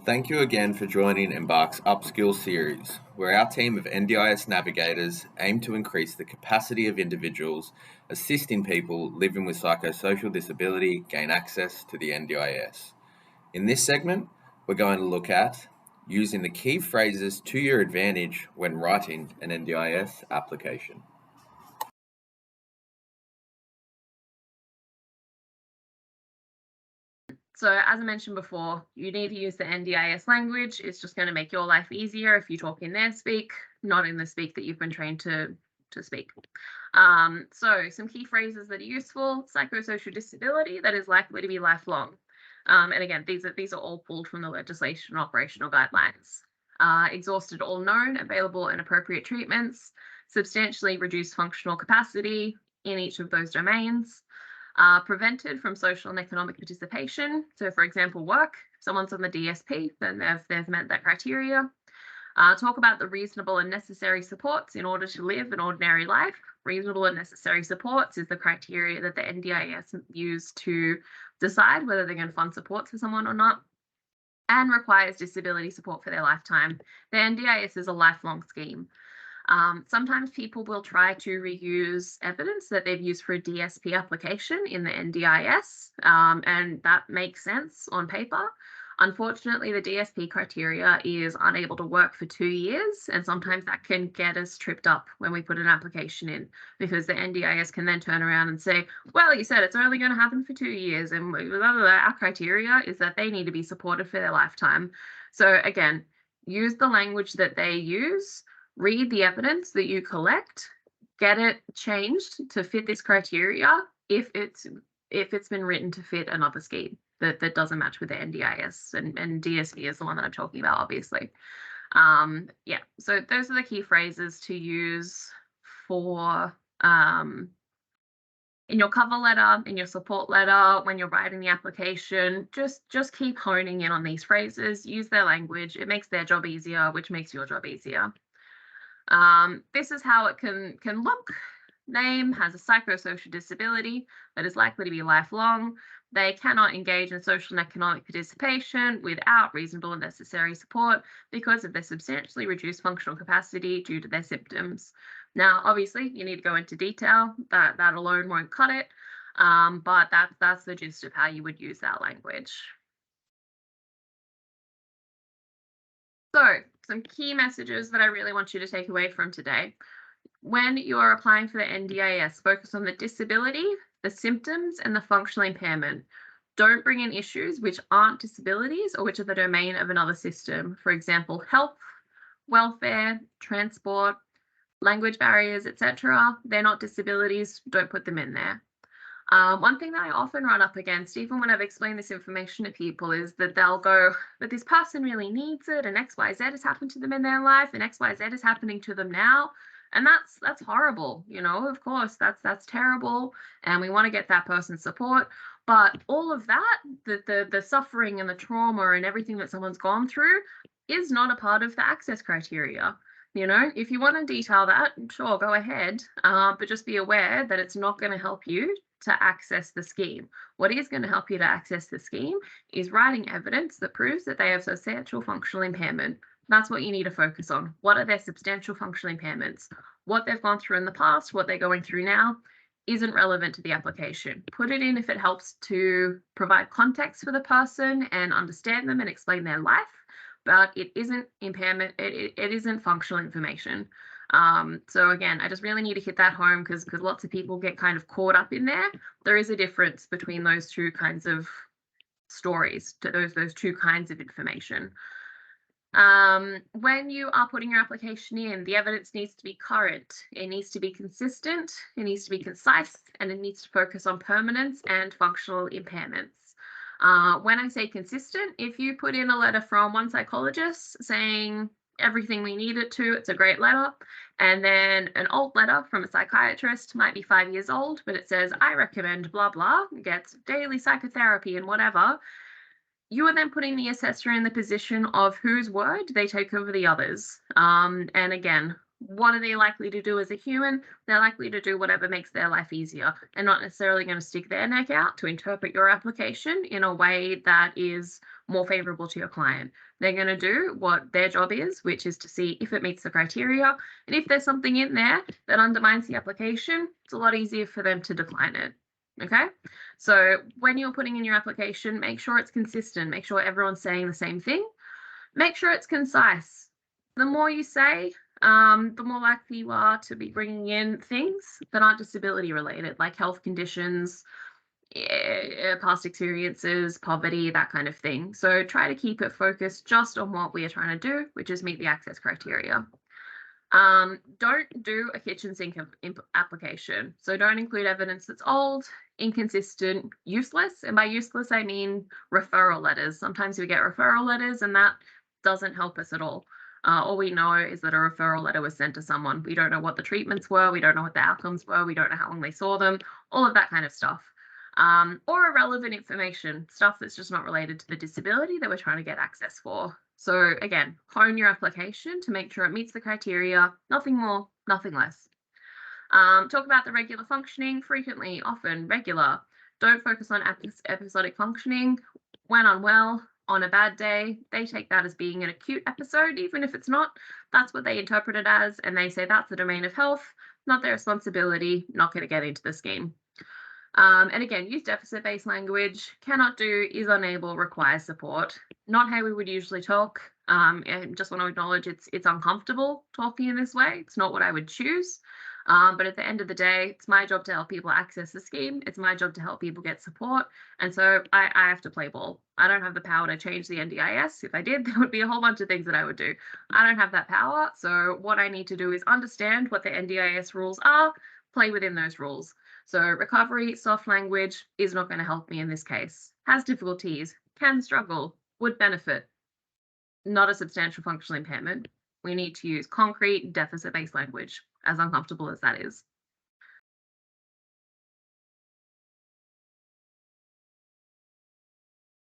Thank you again for joining Embark's Upskill series, where our team of NDIS navigators aim to increase the capacity of individuals assisting people living with psychosocial disability gain access to the NDIS. In this segment, we're going to look at using the key phrases to your advantage when writing an NDIS application. So as I mentioned before, you need to use the NDIS language. It's just going to make your life easier if you talk in their speak, not in the speak that you've been trained to speak. So some key phrases that are useful: psychosocial disability that is likely to be lifelong. And again, these are all pulled from the legislation and operational guidelines. Exhausted all known, available and appropriate treatments, substantially reduced functional capacity in each of those domains, prevented from social and economic participation. So, for example, work. If someone's on the DSP, then they've met that criteria. Talk about the reasonable and necessary supports in order to live an ordinary life. Reasonable and necessary supports is the criteria that the NDIS use to decide whether they're going to fund supports for someone or not, and requires disability support for their lifetime. The NDIS is a lifelong scheme. Sometimes people will try to reuse evidence that they've used for a DSP application in the NDIS, and that makes sense on paper. Unfortunately, the DSP criteria is unable to work for 2 years, and sometimes that can get us tripped up when we put an application in, because the NDIS can then turn around and say, well, you said it's only going to happen for 2 years, and blah, blah, blah. Our criteria is that they need to be supported for their lifetime. So again, use the language that they use, read the evidence that you collect, get it changed to fit this criteria if it's been written to fit another scheme that doesn't match with the NDIS, and DSP is the one that I'm talking about, obviously. Yeah, so those are the key phrases to use for in your cover letter, in your support letter, when you're writing the application. Just keep honing in on these phrases, use their language. It makes their job easier, which makes your job easier. This is how it can look. Name has a psychosocial disability that is likely to be lifelong. They cannot engage in social and economic participation without reasonable and necessary support because of their substantially reduced functional capacity due to their symptoms. Now, obviously, you need to go into detail. That alone won't cut it, but that's the gist of how you would use that language. So, some key messages that I really want you to take away from today. When you're applying for the NDIS, focus on the disability, the symptoms, and the functional impairment. Don't bring in issues which aren't disabilities or which are the domain of another system. For example, health, welfare, transport, language barriers, etc. They're not disabilities. Don't put them in there. One thing that I often run up against, even when I've explained this information to people, is that they'll go, but this person really needs it, and XYZ has happened to them in their life, and XYZ is happening to them now. And that's horrible, of course, that's terrible. And we want to get that person support. But all of that, the suffering and the trauma and everything that someone's gone through is not a part of the access criteria. If you want to detail that, sure, go ahead. But just be aware that it's not going to help you to access the scheme. What is going to help you to access the scheme is writing evidence that proves that they have substantial functional impairment. That's what you need to focus on. What are their substantial functional impairments? What they've gone through in the past, what they're going through now, isn't relevant to the application. Put it in if it helps to provide context for the person and understand them and explain their life, but it isn't impairment, it isn't functional information. So again, I just really need to hit that home because lots of people get kind of caught up in there. There is a difference between those two kinds of stories, to those two kinds of information. When you are putting your application in, the evidence needs to be current, it needs to be consistent, it needs to be concise, and it needs to focus on permanence and functional impairments. When I say consistent, if you put in a letter from one psychologist saying everything we need it to, it's a great letter, and then an old letter from a psychiatrist might be 5 years old, but it says, I recommend blah, blah, gets daily psychotherapy and whatever, you are then putting the assessor in the position of whose word they take over the others. And again, What are they likely to do as a human? They're likely to do whatever makes their life easier and not necessarily going to stick their neck out to interpret your application in a way that is more favorable to your client. They're going to do what their job is, which is to see if it meets the criteria. And if there's something in there that undermines the application, it's a lot easier for them to decline it. Okay. So when you're putting in your application, make sure it's consistent, make sure everyone's saying the same thing, make sure it's concise. The more you say, the more likely you are to be bringing in things that aren't disability related, like health conditions, past experiences, poverty, that kind of thing. So try to keep it focused just on what we are trying to do, which is meet the access criteria. Don't do a kitchen sink application. So don't include evidence that's old, inconsistent, useless. And by useless, I mean referral letters. Sometimes we get referral letters and that doesn't help us at all. All we know is that a referral letter was sent to someone. We don't know what the treatments were. We don't know what the outcomes were. We don't know how long they saw them, all of that kind of stuff. Or irrelevant information, stuff that's just not related to the disability that we're trying to get access for. So again, hone your application to make sure it meets the criteria, nothing more, nothing less. Talk about the regular functioning, frequently, often, regular. Don't focus on episodic functioning. When unwell, on a bad day, they take that as being an acute episode, even if it's not. That's what they interpret it as, and they say that's the domain of health, not their responsibility, not going to get into the scheme. And again, use deficit-based language. Cannot do, is unable, requires support. Not how we would usually talk. And just want to acknowledge it's uncomfortable talking in this way. It's not what I would choose. But at the end of the day, it's my job to help people access the scheme. It's my job to help people get support. And so I have to play ball. I don't have the power to change the NDIS. If I did, there would be a whole bunch of things that I would do. I don't have that power. So what I need to do is understand what the NDIS rules are, play within those rules. So recovery, soft language is not going to help me in this case. Has difficulties, can struggle, would benefit. Not a substantial functional impairment. We need to use concrete, deficit-based language, as uncomfortable as that is.